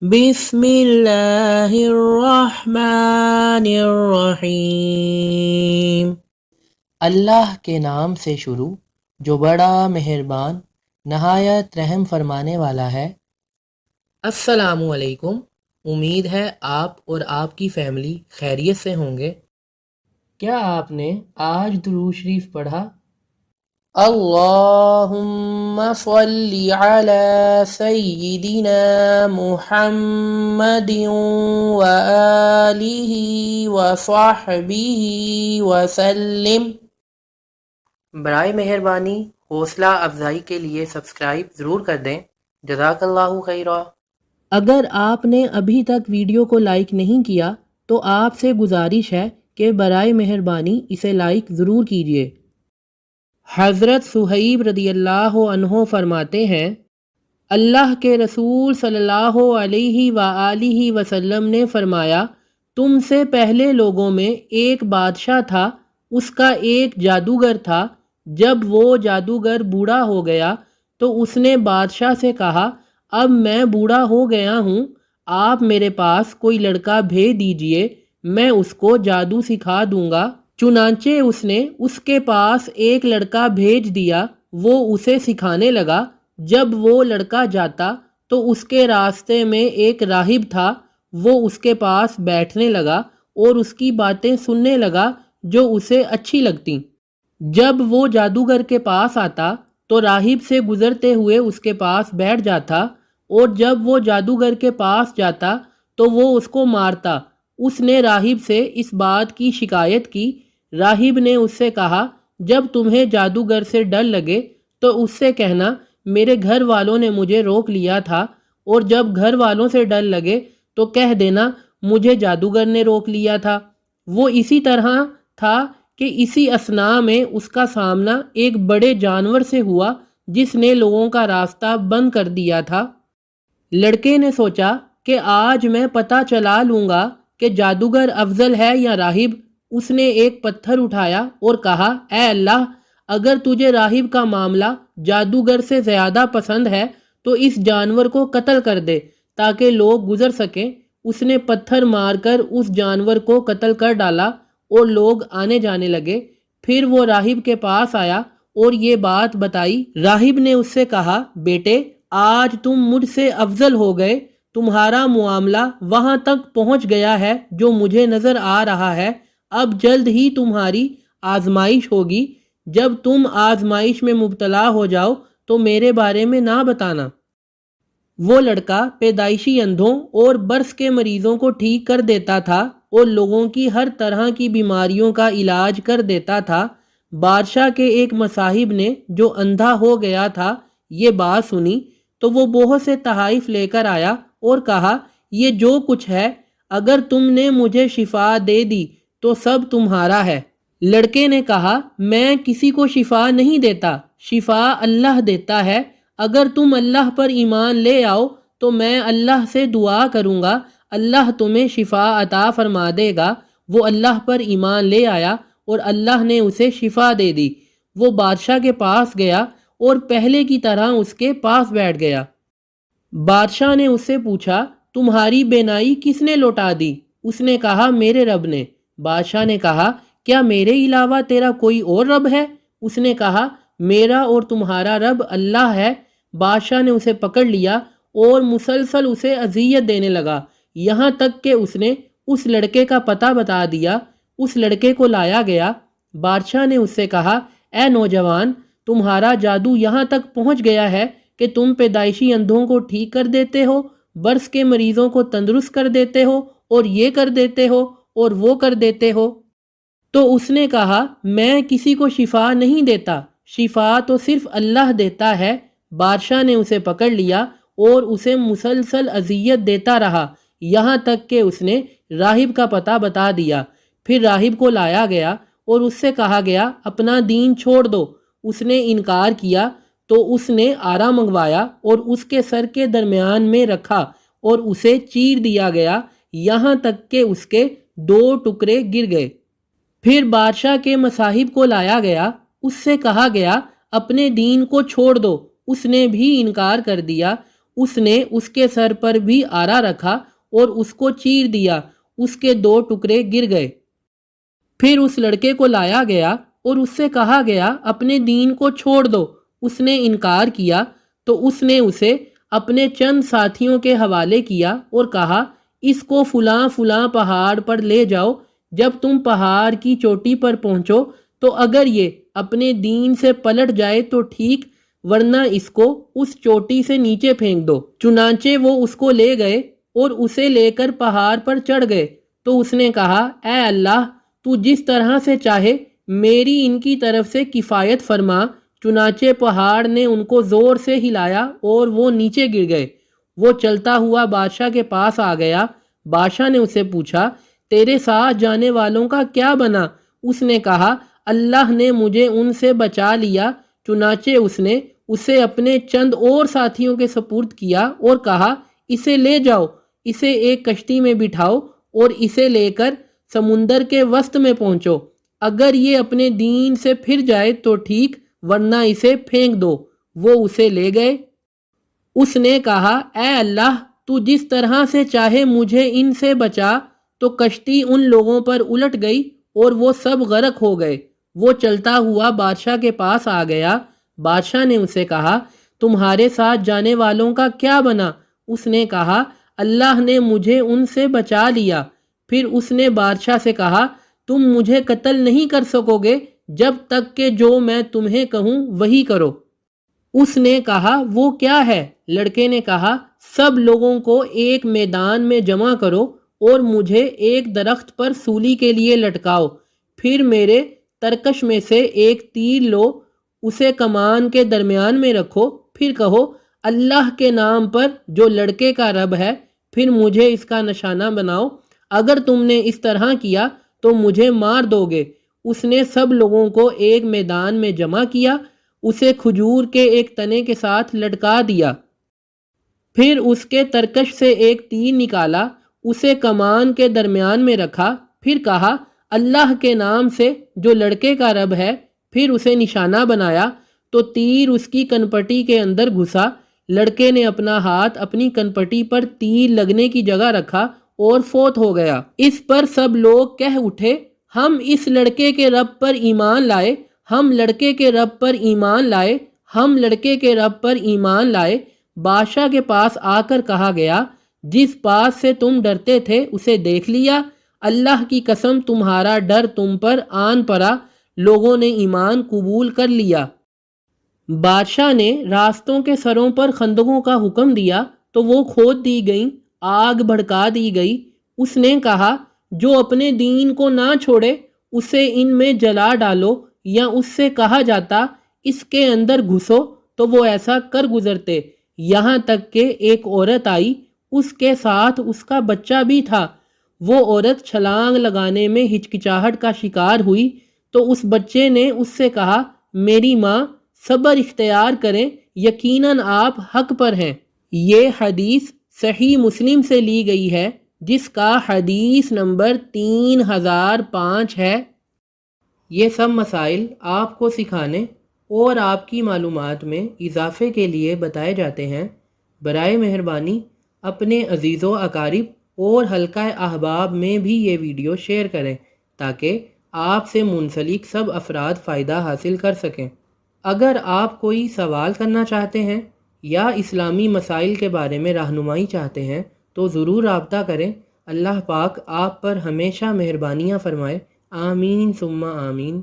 بسم اللہ الرحمن الرحیم۔ اللہ کے نام سے شروع جو بڑا مہربان نہایت رحم فرمانے والا ہے۔ السلام علیکم، امید ہے آپ اور آپ کی فیملی خیریت سے ہوں گے۔ کیا آپ نے آج درود شریف پڑھا؟ اللہم صلی علی سیدنا محمد وآلہ وصحبہ وسلم۔ برائے مہربانی حوصلہ افزائی کے لیے سبسکرائب ضرور کر دیں۔ جزاک اللہ خیرا۔ اگر آپ نے ابھی تک ویڈیو کو لائک نہیں کیا تو آپ سے گزارش ہے کہ برائے مہربانی اسے لائک ضرور کیجیے۔ حضرت صہیب رضی اللہ عنہ فرماتے ہیں، اللہ کے رسول صلی اللہ علیہ وآلہ وسلم نے فرمایا، تم سے پہلے لوگوں میں ایک بادشاہ تھا، اس کا ایک جادوگر تھا۔ جب وہ جادوگر بوڑھا ہو گیا تو اس نے بادشاہ سے کہا، اب میں بوڑھا ہو گیا ہوں، آپ میرے پاس کوئی لڑکا بھیج دیجئے، میں اس کو جادو سکھا دوں گا۔ چنانچہ اس نے اس کے پاس ایک لڑکا بھیج دیا، وہ اسے سکھانے لگا۔ جب وہ لڑکا جاتا تو اس کے راستے میں ایک راہب تھا، وہ اس کے پاس بیٹھنے لگا اور اس کی باتیں سننے لگا جو اسے اچھی لگتیں۔ جب وہ جادوگر کے پاس آتا تو راہب سے گزرتے ہوئے اس کے پاس بیٹھ جاتا، اور جب وہ جادوگر کے پاس جاتا تو وہ اس کو مارتا۔ اس نے راہب سے اس بات کی شکایت کی۔ راہب نے اس سے کہا، جب تمہیں جادوگر سے ڈر لگے تو اس سے کہنا میرے گھر والوں نے مجھے روک لیا تھا، اور جب گھر والوں سے ڈر لگے تو کہہ دینا مجھے جادوگر نے روک لیا تھا۔ وہ اسی طرح تھا کہ اسی اثناء میں اس کا سامنا ایک بڑے جانور سے ہوا جس نے لوگوں کا راستہ بند کر دیا تھا۔ لڑکے نے سوچا کہ آج میں پتہ چلا لوں گا کہ جادوگر افضل ہے یا راہب۔ اس نے ایک پتھر اٹھایا اور کہا، اے اللہ، اگر تجھے راہب کا معاملہ جادوگر سے زیادہ پسند ہے تو اس جانور کو قتل کر دے تاکہ لوگ گزر سکیں۔ اس نے پتھر مار کر اس جانور کو قتل کر ڈالا اور لوگ آنے جانے لگے۔ پھر وہ راہب کے پاس آیا اور یہ بات بتائی۔ راہب نے اس سے کہا، بیٹے، آج تم مجھ سے افضل ہو گئے، تمہارا معاملہ وہاں تک پہنچ گیا ہے جو مجھے نظر آ رہا ہے۔ اب جلد ہی تمہاری آزمائش ہوگی، جب تم آزمائش میں مبتلا ہو جاؤ تو میرے بارے میں نہ بتانا۔ وہ لڑکا پیدائشی اندھوں اور برس کے مریضوں کو ٹھیک کر دیتا تھا اور لوگوں کی ہر طرح کی بیماریوں کا علاج کر دیتا تھا۔ بادشاہ کے ایک مصاحب نے جو اندھا ہو گیا تھا یہ بات سنی تو وہ بہت سے تحائف لے کر آیا اور کہا، یہ جو کچھ ہے اگر تم نے مجھے شفا دے دی تو سب تمہارا ہے۔ لڑکے نے کہا، میں کسی کو شفا نہیں دیتا، شفا اللہ دیتا ہے۔ اگر تم اللہ پر ایمان لے آؤ تو میں اللہ سے دعا کروں گا، اللہ تمہیں شفا عطا فرما دے گا۔ وہ اللہ پر ایمان لے آیا اور اللہ نے اسے شفا دے دی۔ وہ بادشاہ کے پاس گیا اور پہلے کی طرح اس کے پاس بیٹھ گیا۔ بادشاہ نے اس سے پوچھا، تمہاری بینائی کس نے لوٹا دی؟ اس نے کہا، میرے رب نے۔ بادشاہ نے کہا، کیا میرے علاوہ تیرا کوئی اور رب ہے؟ اس نے کہا، میرا اور تمہارا رب اللہ ہے۔ بادشاہ نے اسے پکڑ لیا اور مسلسل اسے اذیت دینے لگا، یہاں تک کہ اس نے اس لڑکے کا پتہ بتا دیا۔ اس لڑکے کو لایا گیا۔ بادشاہ نے اس سے کہا، اے نوجوان، تمہارا جادو یہاں تک پہنچ گیا ہے کہ تم پیدائشی اندھوں کو ٹھیک کر دیتے ہو، برس کے مریضوں کو تندرست کر دیتے ہو، اور یہ کر دیتے ہو اور وہ کر دیتے ہو۔ تو اس نے کہا، میں کسی کو شفا نہیں دیتا، شفا تو صرف اللہ دیتا ہے۔ بادشاہ نے اسے پکڑ لیا اور اسے مسلسل اذیت دیتا رہا، یہاں تک کہ اس نے راہب کا پتہ بتا دیا۔ پھر راہب کو لایا گیا اور اس سے کہا گیا، اپنا دین چھوڑ دو۔ اس نے انکار کیا تو اس نے آرا منگوایا اور اس کے سر کے درمیان میں رکھا اور اسے چیر دیا گیا، یہاں تک کہ اس کے 2 ٹکڑے گر گئے۔ پھر بادشاہ کے مصاحب کو لایا گیا، اس سے کہا گیا، اپنے دین کو چھوڑ دو۔ اس نے بھی انکار کر دیا۔ اس نے اس کے سر پر بھی آرا رکھا اور اس کو چیر دیا، اس کے 2 ٹکڑے گر گئے۔ پھر اس لڑکے کو لایا گیا اور اس سے کہا گیا اپنے دین کو چھوڑ دو۔ اس نے انکار کیا تو اس نے اسے اپنے چند ساتھیوں کے حوالے کیا اور کہا اس کو فلاں فلاں پہاڑ پر لے جاؤ، جب تم پہاڑ کی چوٹی پر پہنچو تو اگر یہ اپنے دین سے پلٹ جائے تو ٹھیک، ورنہ اس کو اس چوٹی سے نیچے پھینک دو۔ چنانچہ وہ اس کو لے گئے اور اسے لے کر پہاڑ پر چڑھ گئے تو اس نے کہا اے اللہ، تو جس طرح سے چاہے میری ان کی طرف سے کفایت فرما۔ چنانچہ پہاڑ نے ان کو زور سے ہلایا اور وہ نیچے گر گئے۔ وہ چلتا ہوا بادشاہ کے پاس آ گیا۔ بادشاہ نے اسے پوچھا تیرے ساتھ جانے والوں کا کیا بنا؟ اس نے کہا اللہ نے مجھے ان سے بچا لیا۔ چنانچہ اس نے اسے اپنے چند اور ساتھیوں کے سپرد کیا اور کہا اسے لے جاؤ، اسے ایک کشتی میں بٹھاؤ اور اسے لے کر سمندر کے وسط میں پہنچو، اگر یہ اپنے دین سے پھر جائے تو ٹھیک، ورنہ اسے پھینک دو۔ وہ اسے لے گئے۔ اس نے کہا اے اللہ، تو جس طرح سے چاہے مجھے ان سے بچا۔ تو کشتی ان لوگوں پر الٹ گئی اور وہ سب غرق ہو گئے۔ وہ چلتا ہوا بادشاہ کے پاس آ گیا۔ بادشاہ نے اسے کہا تمہارے ساتھ جانے والوں کا کیا بنا؟ اس نے کہا اللہ نے مجھے ان سے بچا لیا۔ پھر اس نے بادشاہ سے کہا تم مجھے قتل نہیں کر سکو گے جب تک کہ جو میں تمہیں کہوں وہی کرو۔ اس نے کہا وہ کیا ہے؟ لڑکے نے کہا سب لوگوں کو ایک میدان میں جمع کرو اور مجھے ایک درخت پر سولی کے لیے لٹکاؤ، پھر میرے ترکش میں سے ایک تیر لو، اسے کمان کے درمیان میں رکھو، پھر کہو اللہ کے نام پر جو لڑکے کا رب ہے، پھر مجھے اس کا نشانہ بناؤ، اگر تم نے اس طرح کیا تو مجھے مار دو گے۔ اس نے سب لوگوں کو ایک میدان میں جمع کیا، اسے کھجور کے ایک تنے کے ساتھ لٹکا دیا، پھر اس کے ترکش سے ایک تیر نکالا، اسے کمان کے درمیان میں رکھا، پھر کہا اللہ کے نام سے جو لڑکے کا رب ہے، پھر اسے نشانہ بنایا تو تیر اس کی کنپٹی کے اندر گھسا۔ لڑکے نے اپنا ہاتھ اپنی کنپٹی پر تیر لگنے کی جگہ رکھا اور فوت ہو گیا۔ اس پر سب لوگ کہہ اٹھے ہم اس لڑکے کے رب پر ایمان لائے، ہم لڑکے کے رب پر ایمان لائے، ہم لڑکے کے رب پر ایمان لائے۔ بادشاہ کے پاس آ کر کہا گیا جس بات سے تم ڈرتے تھے اسے دیکھ لیا، اللہ کی قسم تمہارا ڈر تم پر آن پڑا، لوگوں نے ایمان قبول کر لیا۔ بادشاہ نے راستوں کے سروں پر خندقوں کا حکم دیا تو وہ کھود دی گئیں، آگ بھڑکا دی گئی۔ اس نے کہا جو اپنے دین کو نہ چھوڑے اسے ان میں جلا ڈالو، یا اس سے کہا جاتا اس کے اندر گھسو تو وہ ایسا کر گزرتے۔ یہاں تک کہ ایک عورت آئی، اس کے ساتھ اس کا بچہ بھی تھا۔ وہ عورت چھلانگ لگانے میں ہچکچاہٹ کا شکار ہوئی تو اس بچے نے اس سے کہا میری ماں صبر اختیار کریں، یقیناً آپ حق پر ہیں۔ یہ حدیث صحیح مسلم سے لی گئی ہے جس کا حدیث نمبر 3005 ہے۔ یہ سب مسائل آپ کو سکھانے اور آپ کی معلومات میں اضافے کے لیے بتائے جاتے ہیں۔ برائے مہربانی اپنے عزیز و اقارب اور حلقہ احباب میں بھی یہ ویڈیو شیئر کریں تاکہ آپ سے منسلک سب افراد فائدہ حاصل کر سکیں۔ اگر آپ کوئی سوال کرنا چاہتے ہیں یا اسلامی مسائل کے بارے میں رہنمائی چاہتے ہیں تو ضرور رابطہ کریں۔ اللہ پاک آپ پر ہمیشہ مہربانیاں فرمائے۔ آمین ثم آمین۔